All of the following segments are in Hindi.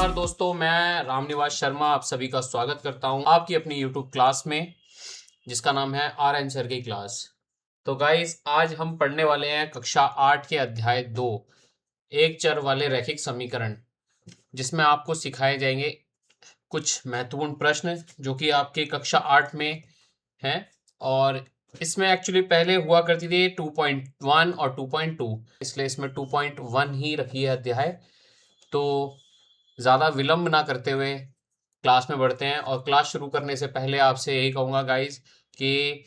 नमस्कार दोस्तों, मैं रामनिवास शर्मा आप सभी का स्वागत करता हूं आपकी अपनी यूट्यूब क्लास में जिसका नाम है आर एन सर की क्लास। तो गाइस, आज हम पढ़ने वाले हैं कक्षा 8 के अध्याय 2 एक चर वाले रैखिक समीकरण, जिसमें आपको सिखाए जाएंगे कुछ महत्वपूर्ण प्रश्न जो कि आपके कक्षा 8 में हैं। और इसमें एक्चुअली पहले हुआ करती थी 2.1 और 2.2, इसलिए इसमें 2.1 ही रखी है अध्याय। तो ज़्यादा विलंब ना करते हुए क्लास में बढ़ते हैं। और क्लास शुरू करने से पहले आपसे यही कहूँगा गाइज कि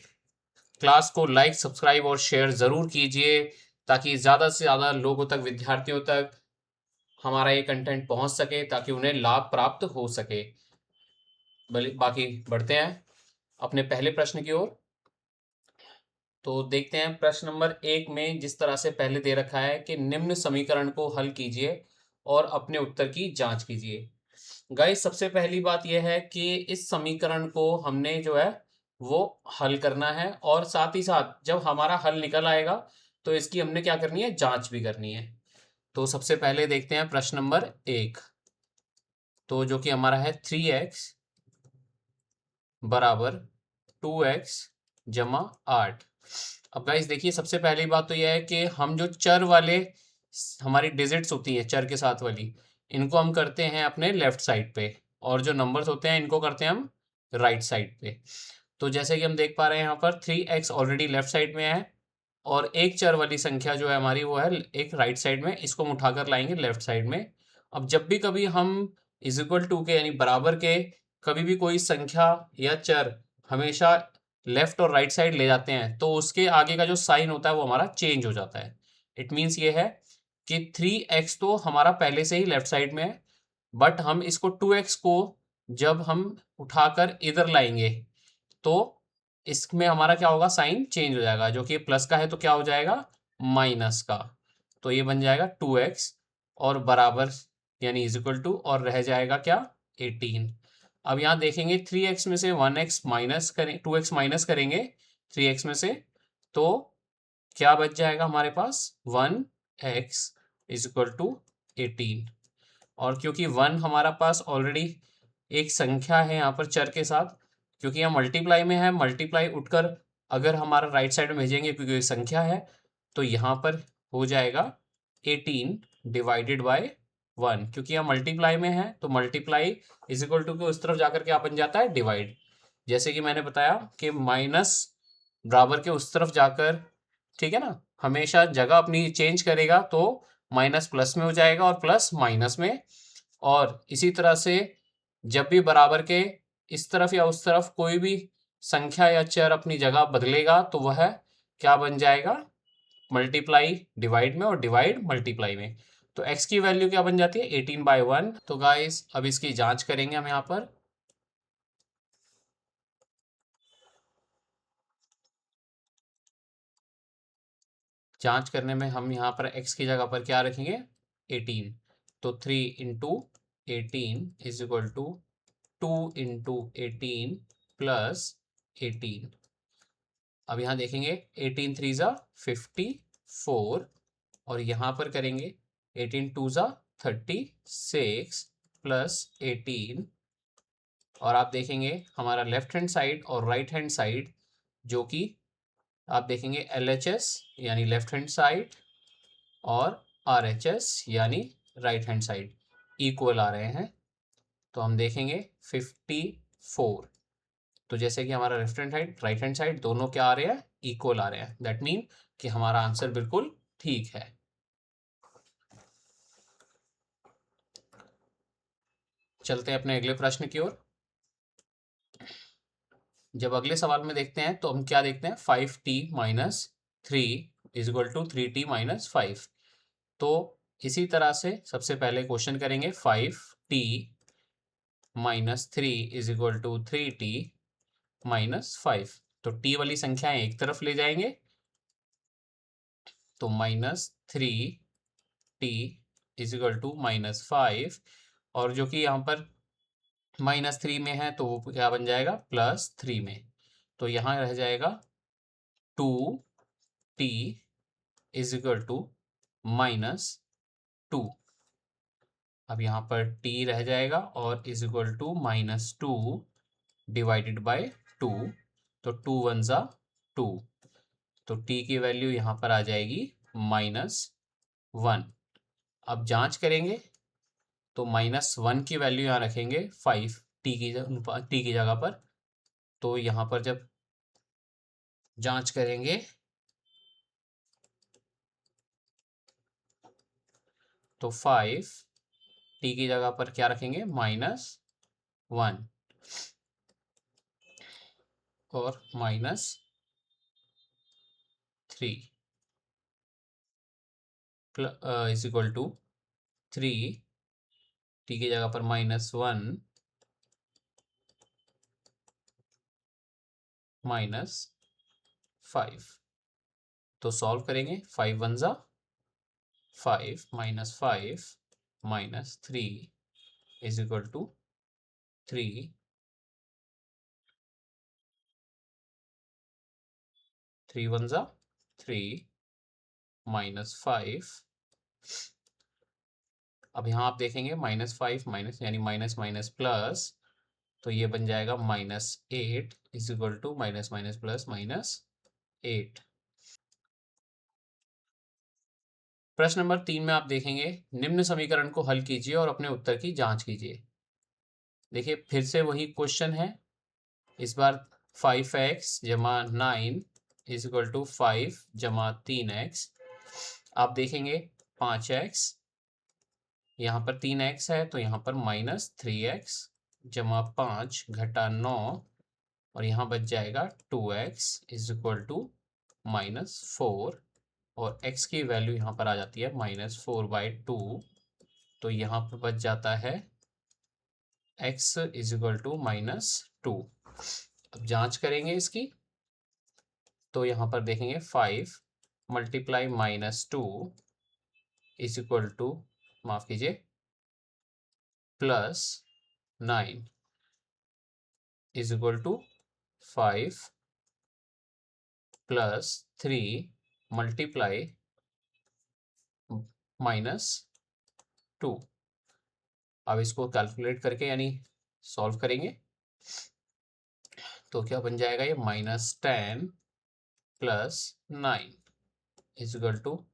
क्लास को लाइक, सब्सक्राइब और शेयर ज़रूर कीजिए, ताकि ज़्यादा से ज़्यादा लोगों तक, विद्यार्थियों तक हमारा ये कंटेंट पहुंच सके, ताकि उन्हें लाभ प्राप्त हो सके। बाकी बढ़ते हैं अपने पहले प्रश्न की ओर। तो देखते हैं प्रश्न नंबर 1 में जिस तरह से पहले दे रखा है कि निम्न समीकरण को हल कीजिए और अपने उत्तर की जांच कीजिए। गाइस, सबसे पहली बात यह है कि इस समीकरण को हमने जो है वो हल करना है, और साथ ही साथ जब हमारा हल निकल आएगा तो इसकी हमने क्या करनी है, जांच भी करनी है। तो सबसे पहले देखते हैं प्रश्न नंबर 1, तो जो कि हमारा है 3x बराबर 2x जमा 8। अब गाइस देखिए, सबसे पहली बात तो यह है कि हम जो चर वाले हमारी डिजिट्स होती है चर के साथ वाली, इनको हम करते हैं अपने लेफ्ट साइड पे, और जो नंबर्स होते हैं इनको करते हैं हम राइट साइड पे। तो जैसे कि हम देख पा रहे हैं यहाँ पर 3x ऑलरेडी लेफ्ट साइड में है, और एक चर वाली संख्या जो है हमारी वो है एक राइट साइड में, इसको हम उठाकर लाएंगे लेफ्ट साइड में। अब जब भी कभी हम इज इक्वल टू के यानी बराबर के कभी भी कोई संख्या या चर हमेशा लेफ्ट और राइट साइड ले जाते हैं, तो उसके आगे का जो साइन होता है वो हमारा चेंज हो जाता है। इट मीन्स ये है कि 3x तो हमारा पहले से ही लेफ्ट साइड में है, बट हम इसको 2x को जब हम उठाकर इधर लाएंगे तो इसमें हमारा क्या होगा, साइन चेंज हो जाएगा। जो कि प्लस का है तो क्या हो जाएगा, माइनस का। तो ये बन जाएगा 2x और बराबर यानी इज इक्वल टू, और रह जाएगा क्या, 18। अब यहाँ देखेंगे 3x में से 1x माइनस करें, 2x माइनस करेंगे 3x में से, तो क्या बच जाएगा हमारे पास, 1x इज इक्वल टू 18। और क्योंकि 1 हमारा पास ऑलरेडी एक संख्या है यहाँ पर चर के साथ, क्योंकि यहाँ मल्टीप्लाई में है, मल्टीप्लाई उठकर अगर हमारा राइट साइड में भेजेंगे क्योंकि ये संख्या है, तो यहाँ पर हो जाएगा 18 डिवाइडेड बाय 1। क्योंकि यहाँ मल्टीप्लाई में है तो मल्टीप्लाई इज इक्वल टू के उस तरफ जाकर क्या बन जाता है, डिवाइड। जैसे कि मैंने बताया कि माइनस बराबर के उस तरफ जाकर, ठीक है ना, हमेशा जगह अपनी चेंज करेगा, तो माइनस प्लस में हो जाएगा और प्लस माइनस में। और इसी तरह से जब भी बराबर के इस तरफ या उस तरफ कोई भी संख्या या चर अपनी जगह बदलेगा, तो वह क्या बन जाएगा, मल्टीप्लाई डिवाइड में और डिवाइड मल्टीप्लाई में। तो x की वैल्यू क्या बन जाती है, 18/1। तो गाइस अब इसकी जांच करेंगे हम यहाँ पर। जांच करने में हम यहाँ पर x की जगह पर क्या रखेंगे, 18। तो 3 into 18 is equal to 2 into 18 plus 18। अब यहाँ देखेंगे 18 3 ज़ा 54, और यहाँ पर करेंगे 18 2 ज़ा 36 प्लस 18। और आप देखेंगे हमारा लेफ्ट हैंड साइड और राइट हैंड साइड, जो कि आप देखेंगे LHS यानी लेफ्ट हैंड साइड और RHS यानी राइट हैंड साइड इक्वल आ रहे हैं। तो हम देखेंगे 54, तो जैसे कि हमारा left hand side, right hand side दोनों क्या आ रहे हैं, इक्वल आ रहे हैं। दैट मीन कि हमारा आंसर बिल्कुल ठीक है। चलते हैं अपने अगले प्रश्न की ओर। जब अगले सवाल में देखते हैं तो हम क्या देखते हैं, 5t minus 3 is equal to 3t minus 5। तो इसी तरह से सबसे पहले क्वेश्चन करेंगे 5t minus 3 is equal to 3t minus 5। तो t वाली संख्याएं एक तरफ ले जाएंगे, तो minus 3t is equal to minus 5। और जो कि यहाँ पर -3 में है तो वो क्या बन जाएगा, +3 में। तो यहाँ रह जाएगा 2t इज इक्वल टू -2। अब यहाँ पर t रह जाएगा और is equal to -2 divided by 2, तो 2 वन ज़ा 2, तो t की वैल्यू यहाँ पर आ जाएगी -1। अब जांच करेंगे तो -1 की वैल्यू यहाँ रखेंगे 5 t की जगह पर, तो यहाँ पर जब जांच करेंगे तो 5 t की जगह पर क्या रखेंगे -1 और -3 इज इक्वल टू 3, t की जगह पर -1 -5। तो सॉल्व करेंगे, 5 वन ज़ा 5 -5 -3 इज इक्वल टू 3, 3 वन ज़ा 3 -5। अब यहाँ आप देखेंगे -5 माइनस यानी माइनस माइनस प्लस, तो ये बन जाएगा -8 is equal to minus minus plus -8। प्रश्न नंबर 3 में आप देखेंगे, निम्न समीकरण को हल कीजिए और अपने उत्तर की जांच कीजिए। देखिए फिर से वही क्वेश्चन है, इस बार 5x जमा 9 इज इक्वल टू 5 जमा 3x। आप देखेंगे 5x, यहाँ पर 3x है तो यहाँ पर -3x जमा 5 घटा 9 और यहाँ बच जाएगा 2x इज इक्वल टू -4 और x की वैल्यू यहाँ पर आ जाती है -4/2, तो यहाँ पर बच जाता है x इज इक्वल टू -2। अब जांच करेंगे इसकी, तो यहाँ पर देखेंगे 5 मल्टीप्लाई -2 इज इक्वल टू, माफ कीजिए, +9 इज इक्वल टू 5 +3 मल्टीप्लाई -2। अब इसको कैलकुलेट करके यानी सॉल्व करेंगे तो क्या बन जाएगा, ये -10 +9 इज इक्वल टू,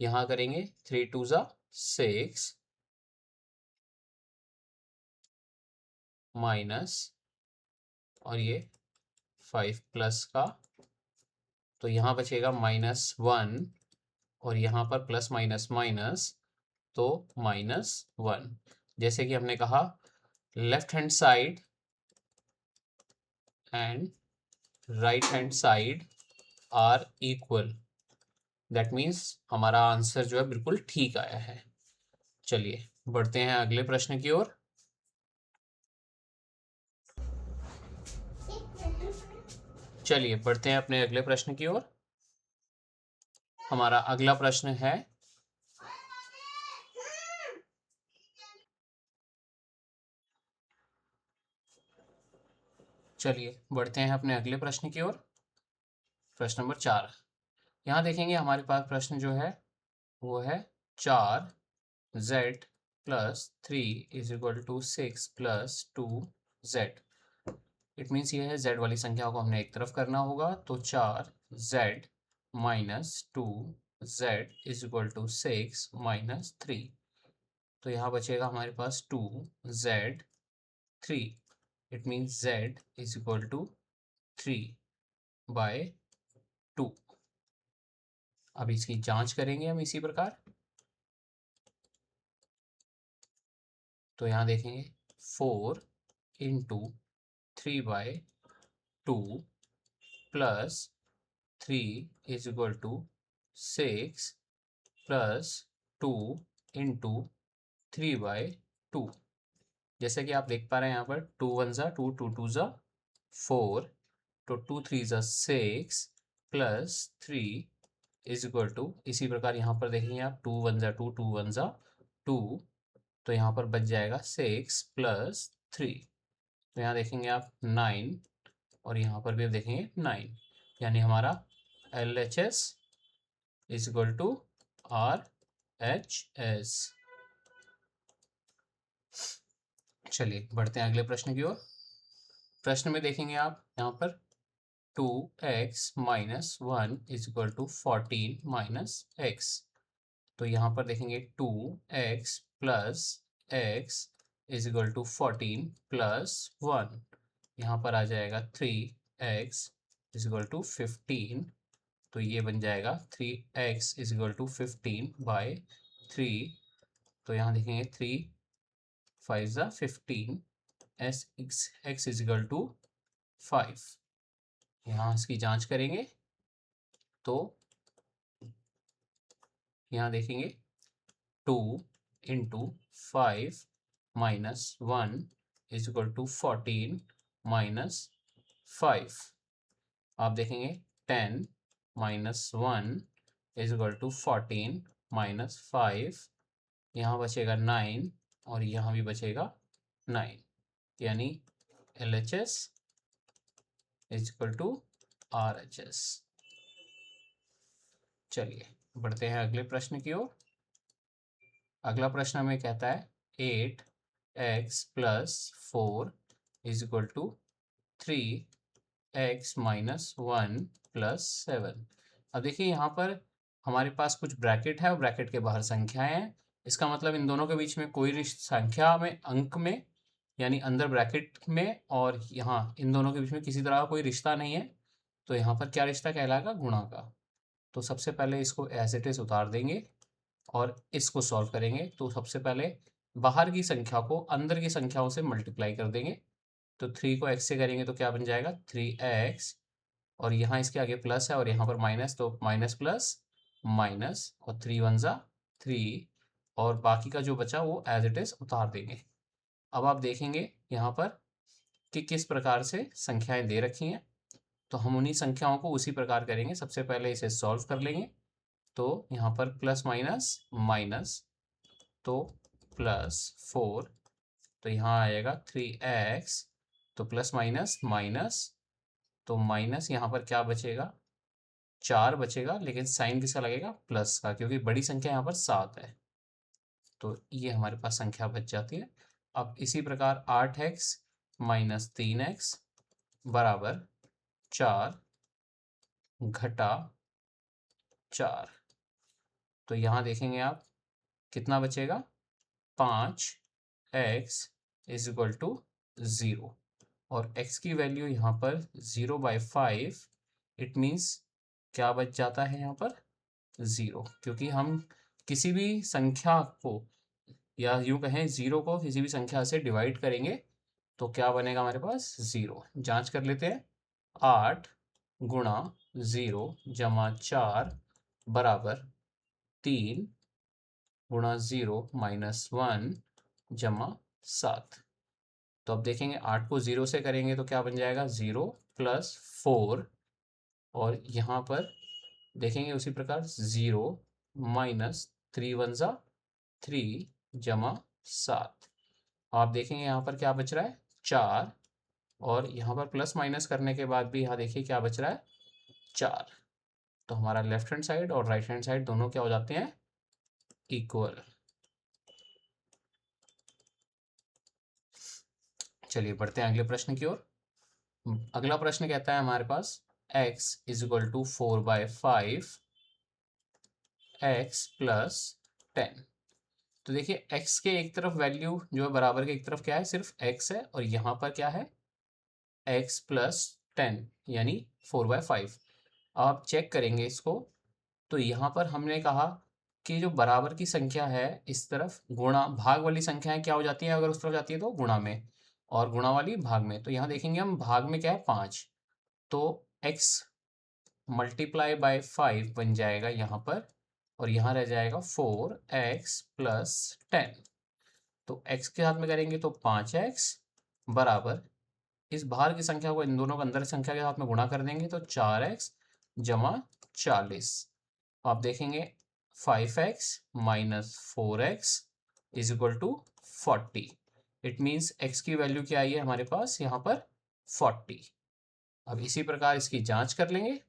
यहाँ करेंगे 3 2 ज़ा 6 माइनस और ये 5 प्लस का, तो यहाँ बचेगा -1 और यहाँ पर प्लस माइनस माइनस, तो -1। जैसे कि हमने कहा left hand side and right hand side are equal, that means हमारा आंसर जो है बिल्कुल ठीक आया है। चलिए बढ़ते हैं अगले प्रश्न की ओर। चलिए बढ़ते हैं अपने अगले प्रश्न की ओर। हमारा अगला प्रश्न है, चलिए बढ़ते हैं अपने अगले प्रश्न की ओर। प्रश्न नंबर 4, यहाँ देखेंगे हमारे पास प्रश्न जो है वो है 4z + 3 is equal to 6 + 2z। It means ये है z वाली संख्या को हमने एक तरफ करना होगा, तो 4z - 2z is equal to 6 - 3, तो यहाँ बचेगा हमारे पास 2z3। It means z is equal to 3/2। अब इसकी जांच करेंगे हम इसी प्रकार, तो यहाँ देखेंगे 4 × 3/2 plus 3 is equal to 6 plus 2 × 3/2। जैसे कि आप देख पा रहे हैं यहाँ पर 2 वन ज़ा 2, 2 टू ज़ा 4, तो 2 3 ज़ा 6 प्लस 3 इज इक्वल टू, इसी प्रकार यहाँ पर देखेंगे आप 2 वन ज़ा 2, 2 वन ज़ा 2, तो यहाँ पर बच जाएगा 6 + 3, तो यहाँ देखेंगे आप 9 और यहाँ पर भी आप देखेंगे 9, यानी हमारा LHS is equal to RHS। चलिए बढ़ते हैं अगले प्रश्न की ओर। प्रश्न में देखेंगे आप यहाँ पर 2x minus 1 is equal to 14 minus X. तो यहाँ पर देखेंगे 2x plus X is equal to 14 plus 1। यहाँ पर आ जाएगा 3x इज इक्वल टू 15। तो ये बन जाएगा 3x is equal to 15 by 3। तो यहाँ देखेंगे 3 5 ज़ा 15 x इज इक्वल टू 5। यहाँ इसकी जांच करेंगे तो यहाँ देखेंगे 2 into 5 minus 1 is equal to 14 minus 5। आप देखेंगे 10 minus 1 is equal to 14 minus 5। यहाँ बचेगा 9 और यहाँ भी बचेगा 9, यानी LHS is equal to RHS। चलिए बढ़ते हैं अगले प्रश्न की ओर। अगला प्रश्न हमें कहता है 8x plus 4 is equal to 3x minus 1 plus 7। अब देखिए यहाँ पर हमारे पास कुछ ब्रैकेट है और ब्रैकेट के बाहर संख्याएं हैं। इसका मतलब इन दोनों के बीच में कोई संख्या में अंक में यानी अंदर ब्रैकेट में और यहाँ इन दोनों के बीच में किसी तरह का कोई रिश्ता नहीं है। तो यहाँ पर क्या रिश्ता कहलाएगा? गुणा का। तो सबसे पहले इसको एज इट इज उतार देंगे और इसको सॉल्व करेंगे। तो सबसे पहले बाहर की संख्या को अंदर की संख्याओं से मल्टीप्लाई कर देंगे। तो 3 को x से करेंगे तो क्या बन जाएगा? 3x, और यहाँ इसके आगे प्लस है और यहाँ पर माइनस, तो माइनस प्लस माइनस, और 3 1 ज़ा 3, और बाकी का जो बचा वो एज इट इज उतार देंगे। अब आप देखेंगे यहाँ पर कि किस प्रकार से संख्याएं दे रखी हैं। तो हम उन्हीं संख्याओं को उसी प्रकार करेंगे। सबसे पहले इसे सॉल्व कर लेंगे। तो यहाँ पर प्लस माइनस माइनस, तो प्लस 4, तो यहाँ आएगा 3x, तो प्लस माइनस माइनस, तो माइनस यहाँ पर क्या बचेगा? 4 बचेगा, लेकिन साइन किसका लगेगा? प्लस का, क्योंकि बड़ी संख्या यहाँ पर 7 है। तो ये हमारे पास संख्या बच जाती है। अब इसी प्रकार 8x माइनस 3x बराबर 4 घटा 4। तो यहाँ देखेंगे आप कितना बचेगा? 5x इज इक्वल टू 0, और x की वैल्यू यहाँ पर 0/5। इट मीन्स क्या बच जाता है यहाँ पर? 0, क्योंकि हम किसी भी संख्या को या यूँ कहें 0 को किसी भी संख्या से डिवाइड करेंगे तो क्या बनेगा हमारे पास? 0। जांच कर लेते हैं। 8 गुणा 0 जमा 4 बराबर 3 गुणा 0 माइनस 1 जमा 7। तो अब देखेंगे 8 को 0 से करेंगे तो क्या बन जाएगा? 0 प्लस 4, और यहाँ पर देखेंगे उसी प्रकार 0 माइनस 3 1 ज़ा 3 जमा 7। आप देखेंगे यहाँ पर क्या बच रहा है? 4, और यहाँ पर प्लस माइनस करने के बाद भी यहाँ देखिए क्या बच रहा है? 4। तो हमारा लेफ्ट हैंड साइड और राइट हैंड साइड दोनों क्या हो जाते हैं? इक्वल। चलिए बढ़ते हैं अगले प्रश्न की ओर। अगला प्रश्न कहता है हमारे पास x is equal to 4/5 x plus 10। तो देखिए x के एक तरफ वैल्यू जो है बराबर के एक तरफ क्या है? सिर्फ x है, और यहाँ पर क्या है? x प्लस 10 यानी 4/5। आप चेक करेंगे इसको, तो यहाँ पर हमने कहा कि जो बराबर की संख्या है इस तरफ गुणा, भाग वाली संख्याएं क्या हो जाती हैं? अगर उस तरफ जाती है तो गुणा में, और गुणा वाली भाग में। तो यहाँ देखेंगे हम भाग में क्या है? 5, तो x मल्टीप्लाई बाय 5 बन जाएगा यहाँ पर, और यहाँ रह जाएगा 4x प्लस 10। तो x के साथ में करेंगे तो 5x बराबर इस बाहर की संख्या को इन दोनों को अंदर की संख्या के साथ में गुणा कर देंगे तो 4x जमा 40। आप देखेंगे 5x minus 4x is equal to 40। It means x की वैल्यू क्या आई है हमारे पास यहाँ पर? 40। अब इसी प्रकार इसकी जांच कर लेंगे।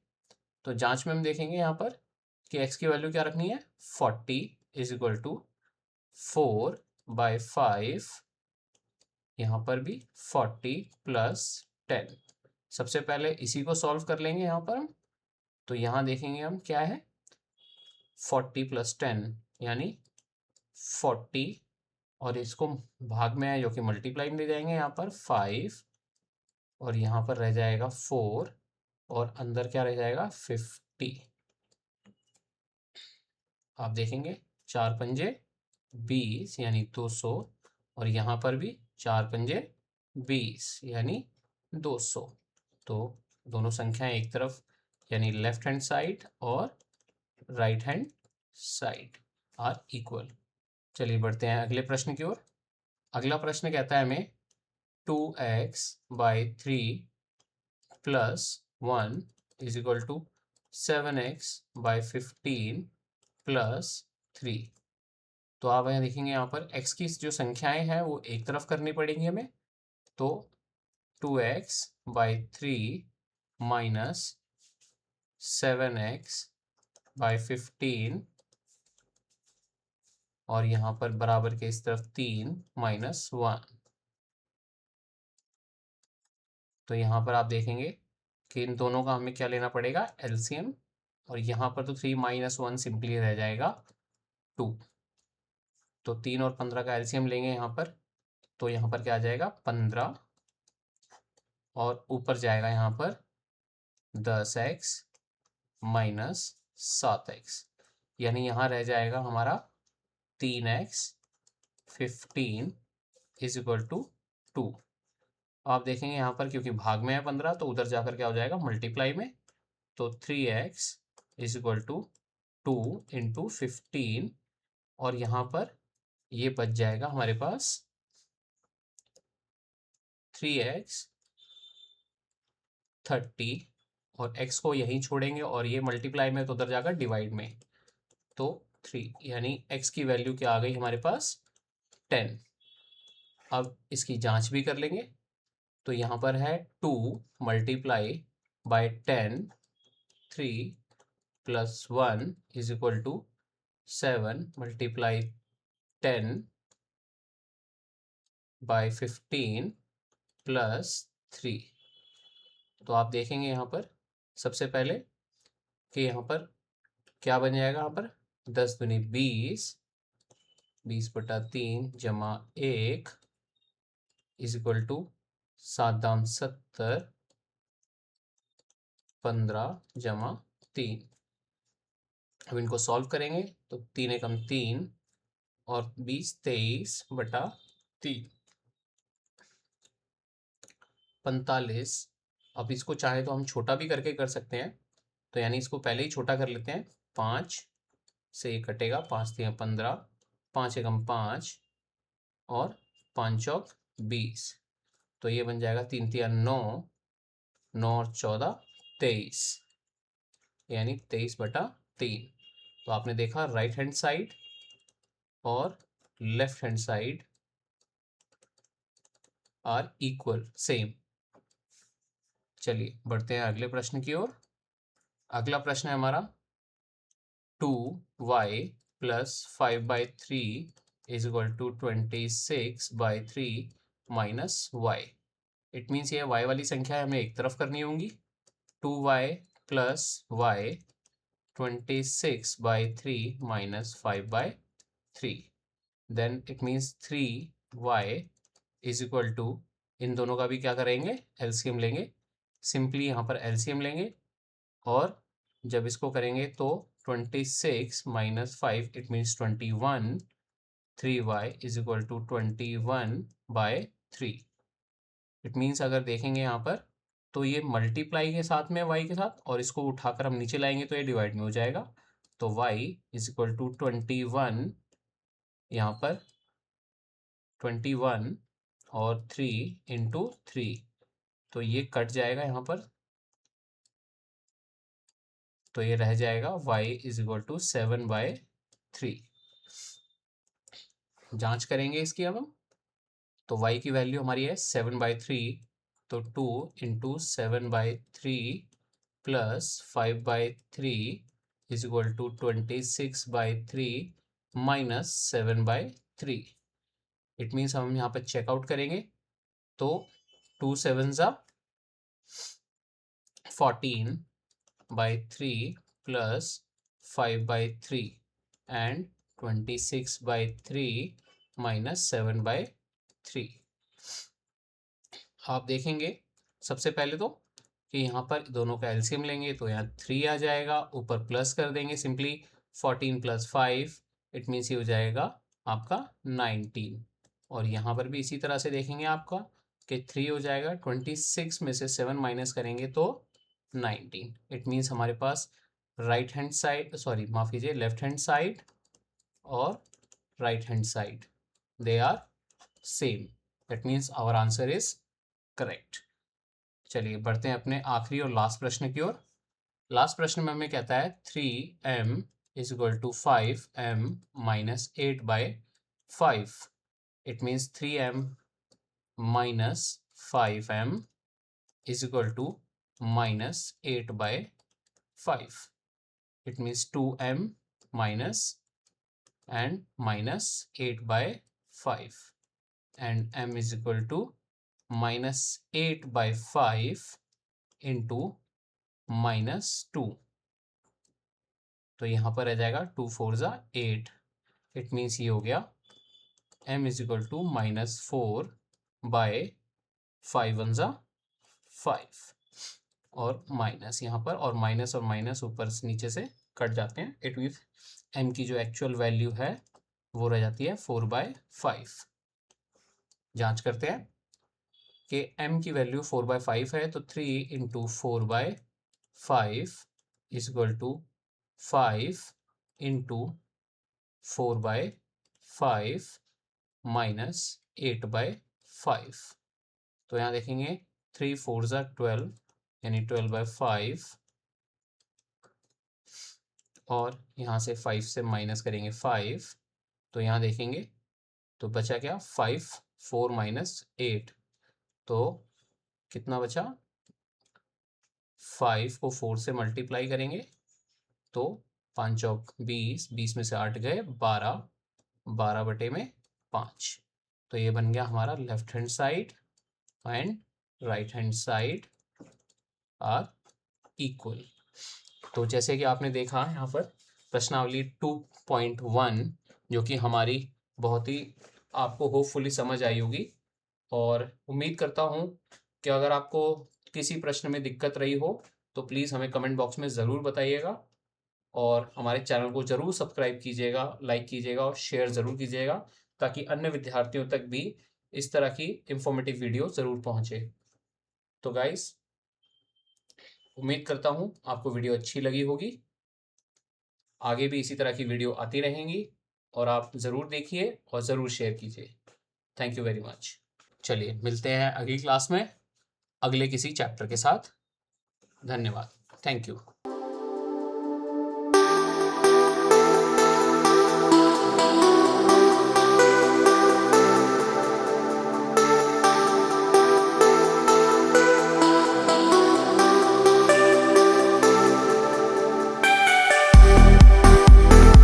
तो जांच में हम देखेंगे यहाँ पर कि x की वैल्यू क्या रखनी है? 40 इज इक्वल टू 4/5 यहाँ पर भी 40 प्लस 10। सबसे पहले इसी को सॉल्व कर लेंगे यहाँ पर हम। तो यहाँ देखेंगे हम क्या है, 40 प्लस 10 यानी 40, और इसको भाग में है जो कि मल्टीप्लाई में ले जाएंगे यहाँ पर 5, और यहाँ पर रह जाएगा 4, और अंदर क्या रह जाएगा 50। आप देखेंगे 4 पंजे 20 यानी 200, और यहाँ पर भी 4 पंजे 20 यानी 200। तो दोनों संख्याएं एक तरफ यानी लेफ्ट हैंड साइड और right hand side are equal. चलिए बढ़ते हैं अगले प्रश्न की ओर। अगला प्रश्न कहता है हमें 2x/3 plus 1 is equal to 7x/15 plus 3। तो आप यहाँ देखेंगे यहाँ पर x की जो संख्याएं हैं वो एक तरफ करनी पड़ेंगी हमें। तो 2x/3 माइनस 7x/15, और यहाँ पर बराबर के इस तरफ 3 माइनस 1। तो यहाँ पर आप देखेंगे कि इन दोनों का हमें क्या लेना पड़ेगा, एलसीएम, और यहाँ पर तो 3 माइनस 1 सिंपली रह जाएगा 2। तो 3 और 15 का एलसीएम लेंगे यहाँ पर, तो यहाँ पर क्या आ जाएगा 15, और ऊपर जाएगा यहाँ पर 10x माइनस 7x, यानी यहाँ रह जाएगा हमारा 3x 15 इज इक्वल टू 2। आप देखेंगे यहाँ पर क्योंकि भाग में है 15, तो उधर जाकर क्या हो जाएगा मल्टीप्लाई में। तो 3x is equal to 2 into 15, और यहाँ पर ये बच जाएगा हमारे पास 3x 30, और x को यहीं छोड़ेंगे और ये मल्टीप्लाई में तो उधर जाकर डिवाइड में। तो 3 यानी x की वैल्यू क्या आ गई हमारे पास 10। अब इसकी जांच भी कर लेंगे। तो यहाँ पर है 2 multiply by 10, 3 plus 1 is equal to 7 multiply 10 by 15 plus 3। तो आप देखेंगे यहाँ पर सबसे पहले कि यहाँ पर क्या बन जाएगा, यहाँ पर 10 दूनी 20, 20/3 जमा 1 इज इक्वल टू 7 दाम 70, 15 जमा 3। अब इनको सॉल्व करेंगे तो 3 एकम 3 और 20 23/3 45। अब इसको चाहे तो हम छोटा भी करके कर सकते हैं। तो यानी इसको पहले ही छोटा कर लेते हैं। 5 से ये कटेगा, 5 3 15, 5 एकम 5 और 5 चौक 20। तो ये बन जाएगा 3 3 9, 9 और 14 23, यानी 23/3। तो आपने देखा राइट हैंड साइड और left hand side are equal, same. चलिए बढ़ते हैं अगले प्रश्न की ओर। अगला प्रश्न है हमारा 2y plus 5/3 is equal to 26/3 minus y। It means ये y वाली संख्या हमें एक तरफ करनी होंगी। 2y plus y 26/3 minus 5/3, then it means 3y is equal to, इन दोनों का भी क्या करेंगे एलसीएम लेंगे। सिंपली यहाँ पर एलसीएम लेंगे, और जब इसको करेंगे तो 26 minus 5 it means 21, 3y is equal to 21/3। It means अगर देखेंगे यहाँ पर तो ये मल्टीप्लाई के साथ में y के साथ, और इसको उठाकर हम नीचे लाएंगे तो ये डिवाइड में हो जाएगा। तो y इज इक्वल टू 21, यहाँ पर 21 और 3 इंटू 3, तो ये कट जाएगा यहाँ पर। तो ये रह जाएगा y इज इक्वल टू 7/3। जांच करेंगे इसकी अब हम। तो y की वैल्यू हमारी है 7/3, तो 2 into 7/3 plus 5/3 is equal to 26/3 minus 7/3। It means हम यहाँ पर चेकआउट करेंगे तो 2 7 जा 14 by 3 plus 5 by 3 and 26 by 3 minus 7 by 3। आप देखेंगे सबसे पहले तो कि यहाँ पर दोनों का एलसीएम लेंगे तो यहाँ 3 आ जाएगा, ऊपर प्लस कर देंगे सिंपली 14 + 5 इट मीन्स ये हो जाएगा आपका 19। और यहाँ पर भी इसी तरह से देखेंगे आपका कि 3 हो जाएगा, 26 में से 7 माइनस करेंगे तो 19। इट मीन्स हमारे पास राइट हैंड साइड सॉरी माफ कीजिए लेफ्ट हैंड साइड और right hand side they are same. That means our answer is correct. चलिए बढ़ते हैं अपने आखिरी और लास्ट प्रश्न की ओर। लास्ट प्रश्न में हमें कहता है 3m = 5m - 8/5। It means 3m - 5m = -8/5। It means 2m minus and -8/5 and m is equal to -8/5 into -2। तो यहाँ पर रह जाएगा 2 4 जा 8। इट मीन्स ये हो गया m is equal to -4/5 1 जा 5 और माइनस यहाँ पर और माइनस ऊपर से नीचे से कट जाते हैं। इट मीन्स m की जो एक्चुअल वैल्यू है वो रह जाती है 4/5। जांच करते हैं कि m की वैल्यू 4/5 है तो 3 × 4/5 = 5 × 4/5 -8/5। तो यहाँ देखेंगे 3 4 जा 12 यानी 12/5 और यहाँ से 5 से माइनस करेंगे 5 तो यहाँ देखेंगे तो बचा क्या 5 4 - 8 तो कितना बचा 5 को 4 से मल्टीप्लाई करेंगे तो 5 चौक 20 20 में से 8 गए 12 12/5। तो ये बन गया हमारा left hand side and right hand side are equal. तो जैसे कि आपने देखा यहाँ पर प्रश्नावली 2.1 जो कि हमारी बहुत ही आपको होपफुली समझ आई होगी और उम्मीद करता हूँ कि अगर आपको किसी प्रश्न में दिक्कत रही हो तो प्लीज़ हमें कमेंट बॉक्स में ज़रूर बताइएगा और हमारे चैनल को ज़रूर सब्सक्राइब कीजिएगा, लाइक कीजिएगा और शेयर ज़रूर कीजिएगा ताकि अन्य विद्यार्थियों तक भी इस तरह की इंफॉर्मेटिव वीडियो ज़रूर पहुँचे। तो गाइस उम्मीद करता हूँ आपको वीडियो अच्छी लगी होगी। आगे भी इसी तरह की वीडियो आती रहेंगी और आप ज़रूर देखिए और ज़रूर शेयर कीजिए। Thank you very much. चलिए मिलते हैं अगली क्लास में अगले किसी चैप्टर के साथ। धन्यवाद। Thank you.